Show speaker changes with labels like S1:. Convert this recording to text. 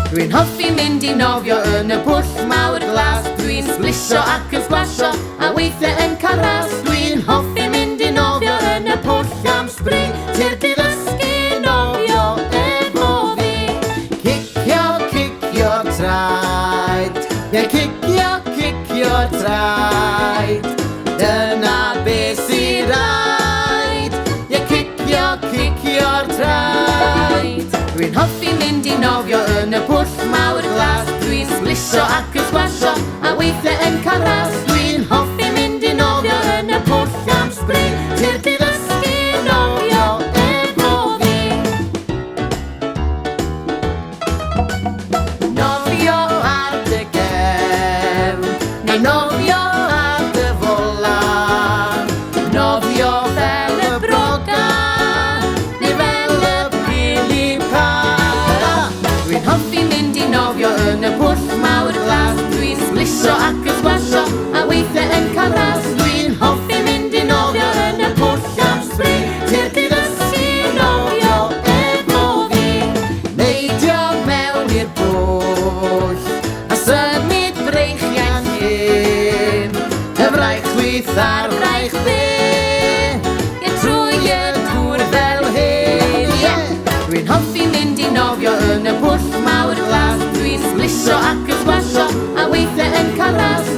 S1: Dwi'n hoffi mynd i nofio yn y pwll mawr glas. Dwi'n sblisio ac yn sblasio a weithiau yn cael ras. Dwi'n hoffi mynd i nofio yn y pwll am spring. Tirdi ddysgu nofio efo fi. Cicio traed. Ie, cicio traed. Dyna beth sy'n raid. Ie, cicio'r traed. Dwi'n hoffi mynd i nofio yn y pwll mawr glas. Dwi'n sblisio ac yn sblasio a weithiau yn cael ras. Dwi'n hoffi mynd i nofio yn y pwll am spring. Tirdi ddysgu nofio efo fi. Nofio ar dy gefn, neu nofio ar dy fola. Nofio fel y broga, neu fel y pilip pala. Dwi'n hoffi mynd i nofio yn y pwll mawr glas. Dwi'n sblisio ac yn sblasio a weithiau yn cael ras. Dwi'n hoffi mynd i nofio yn y pwll am spring. Tirdi ddysgu nofio efo fi. Neidio mewn i'r pwll a symud breichiau'n hyn. Y fraich chwith a'r fraich dde, ie, trwy y dŵr fel hyn. Dwi'n hoffi mynd i nofio yn y pwll mawr glas. Dwi'n sblisio ac yn sblasio a weithiau yn cael ras.